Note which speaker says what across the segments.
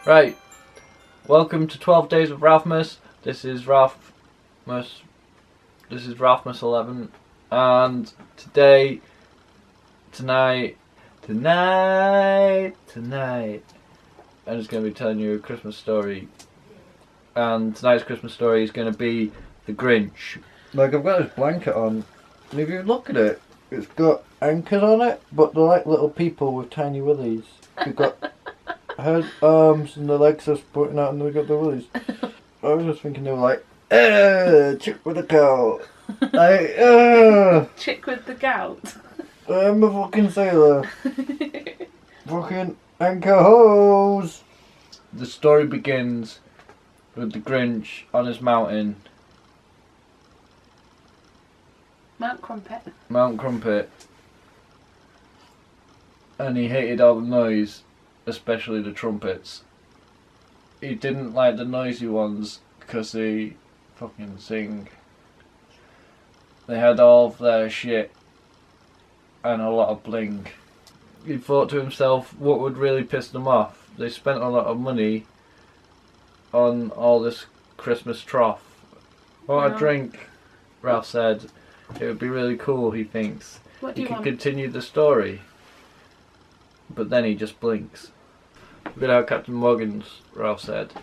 Speaker 1: Right, welcome to 12 Days of Ralphmas. This is Ralphmas 11, and tonight, I'm just going to be telling you a Christmas story. And tonight's Christmas story is going to be The Grinch.
Speaker 2: Like, I've got this blanket on, and if you look at it, it's got anchors on it, but they're like little people with tiny willies. They've got head, arms, and the legs are pointing out, and they've got the willies. I was just thinking they were like, chick with a cow.
Speaker 3: Chick with the gout.
Speaker 2: I'm a fucking sailor. Fucking anchor hose.
Speaker 1: The story begins with the Grinch on his mountain,
Speaker 3: Mount Crumpet.
Speaker 1: Mount Crumpet, and he hated all the noise, especially the trumpets. He didn't like the noisy ones because they fucking sing. They had all of their shit and a lot of bling. He thought to himself, what would really piss them off? They spent a lot of money on all this Christmas trough. What a drink, Ralph said. It would be really cool, he thinks.
Speaker 3: What do
Speaker 1: He
Speaker 3: you
Speaker 1: could
Speaker 3: want?
Speaker 1: continue the story. But then he just blinks. Look at how Captain Morgan's, Ralph said,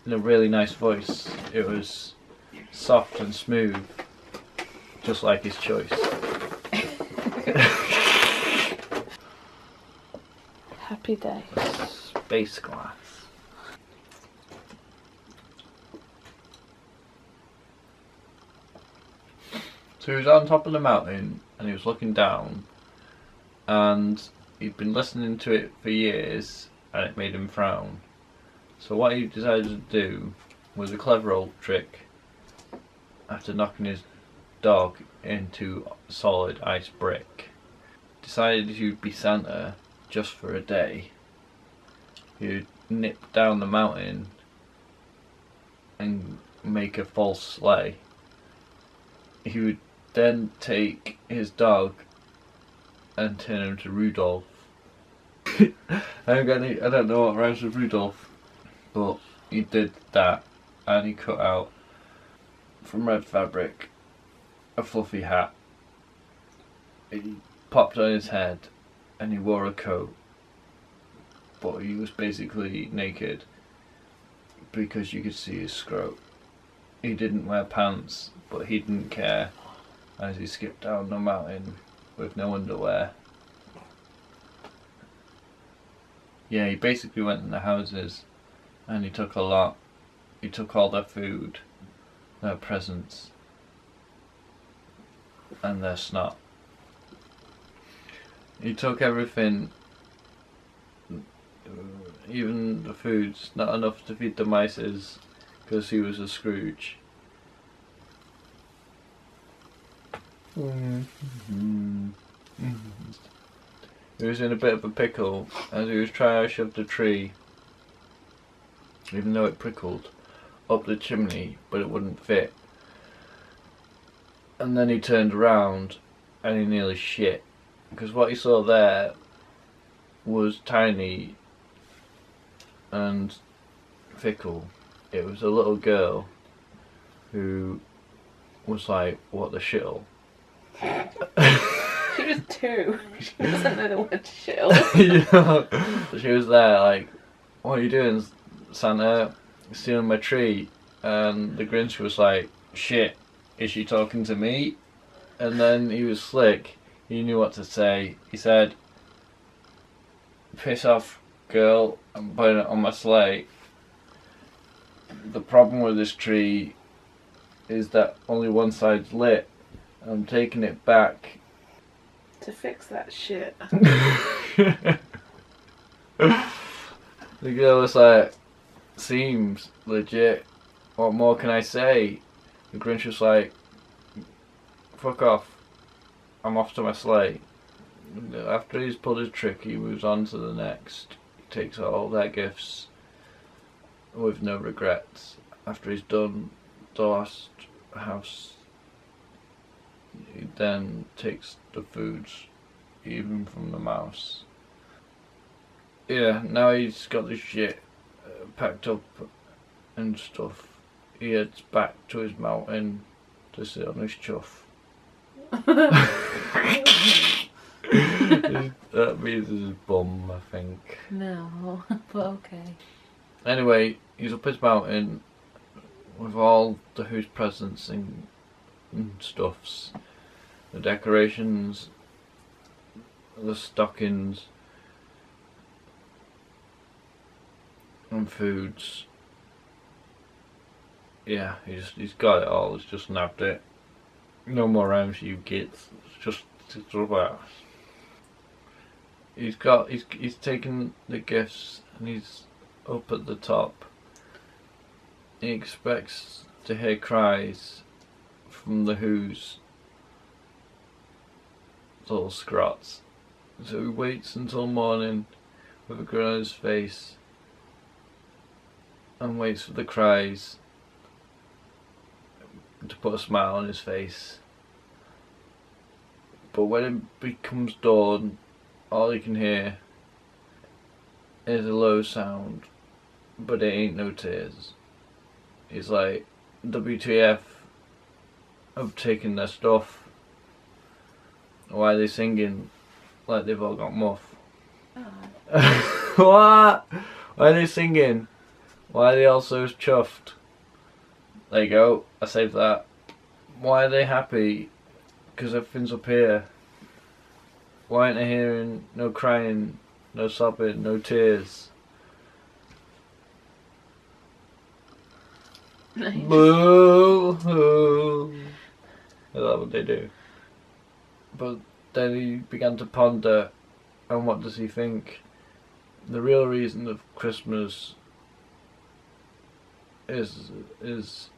Speaker 1: in a really nice voice. It was soft and smooth, just like his choice.
Speaker 3: Happy day.
Speaker 1: Space glass. So he was on top of the mountain and he was looking down, and he'd been listening to it for years and it made him frown. So what he decided to do was a clever old trick. After knocking his dog into solid ice brick, decided he'd be Santa just for a day. He'd nip down the mountain and make a false sleigh. He would then take his dog and turn him to Rudolph. I don't know what rhymes with Rudolph, but he did that, and he cut out from red fabric a fluffy hat. He popped on his head and he wore a coat, but he was basically naked because you could see his scrot. He didn't wear pants, but he didn't care as he skipped down the mountain with no underwear. Yeah, he basically went in the houses and he took a lot. He took all their food, their presents, and their snot. He took everything, even the foods, not enough to feed the mices, because he was a Scrooge. He was in a bit of a pickle as he was trying to shove the tree, even though it prickled, up the chimney, but it wouldn't fit. And then he turned around and he nearly shit, because what he saw there was tiny and fickle. It was a little girl who was like, what the shittle?
Speaker 3: She was 2. She doesn't know the word shill.
Speaker 1: You know, she was there like, what are you doing, Santa? Stealing my tree. And the Grinch was like, shit, is she talking to me? And then he was slick. He knew what to say. He said, piss off, girl, I'm putting it on my sleigh. The problem with this tree is that only one side's lit. I'm taking it back
Speaker 3: To fix that shit.
Speaker 1: The girl was like, seems legit. What more can I say? The Grinch was like, fuck off. I'm off to my sleigh. After he's pulled his trick, he moves on to the next. He takes all their gifts with no regrets. After he's done the last house, he then takes the foods, even from the mouse. Yeah, now he's got the shit packed up and stuff, he heads back to his mountain to sit on his chuff. That means his bum, I think.
Speaker 3: No, but okay.
Speaker 1: Anyway, he's up his mountain with all the Who's presents and stuffs, the decorations, the stockings, and foods. Yeah, he's got it all. He's just nabbed it. No more rhymes, you kids. It's just about. He's taken the gifts and he's up at the top. He expects to hear cries from the Who's little scrots. So he waits until morning with a grin on his face and waits for the cries to put a smile on his face. But when it becomes dawn, all he can hear is a low sound, but it ain't no tears. He's like, WTF, I've taken their stuff. Why are they singing like they've all got muff?
Speaker 3: Oh.
Speaker 1: What? Why are they singing? Why are they all so chuffed? There you go, I saved that. Why are they happy? Because everything's up here. Why aren't they hearing no crying, no sobbing, no tears?
Speaker 3: No, you
Speaker 1: Boo hoo. Is that what they do? But then he began to ponder, and what does he think? The real reason of Christmas is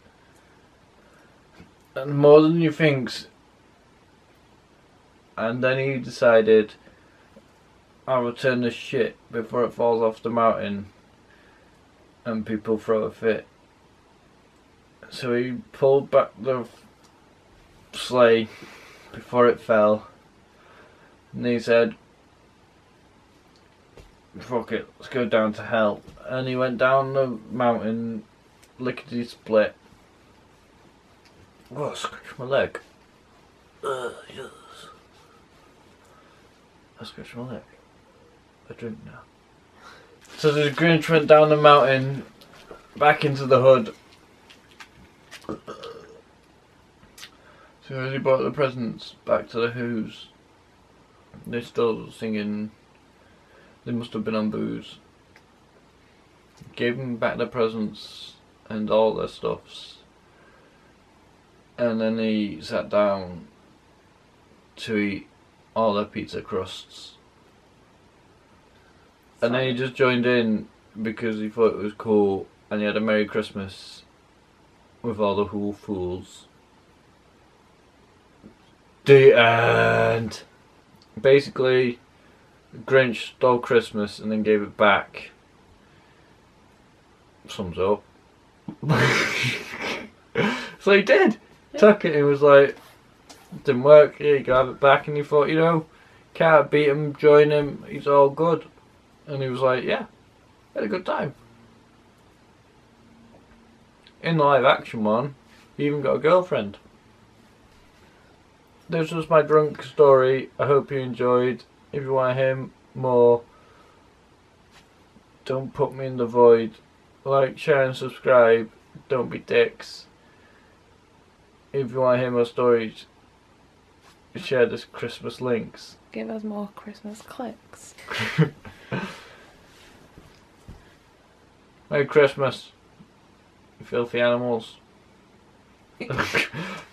Speaker 1: and more than you thinks. And then he decided, I'll return this shit before it falls off the mountain and people throw a fit. So he pulled back the sleigh before it fell, and he said, fuck it, let's go down to hell. And he went down the mountain, lickety split. Oh, I scratched my leg. Yes. I scratched my leg. I drink now. So the Grinch went down the mountain, back into the hood. So as he brought the presents back to the Who's, they're still singing. They must have been on booze. Gave them back their presents and all their stuffs. And then he sat down to eat all their pizza crusts. And then he just joined in because he thought it was cool, and he had a Merry Christmas with all the Who fools. The end. Basically, Grinch stole Christmas and then gave it back. Sums up. So he did.
Speaker 3: Yeah.
Speaker 1: Took it. He was like, didn't work. Here you go, have it back. And he thought, you know, can't beat him. Join him. He's all good. And he was like, yeah, had a good time. In the live action one, he even got a girlfriend. This was my drunk story. I hope you enjoyed. If you want to hear more, don't put me in the void. Like, share and subscribe. Don't be dicks. If you want to hear more stories, share this Christmas links.
Speaker 3: give us more Christmas clicks.
Speaker 1: Merry Christmas, you filthy animals.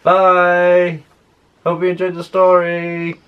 Speaker 1: Bye. Hope you enjoyed the story.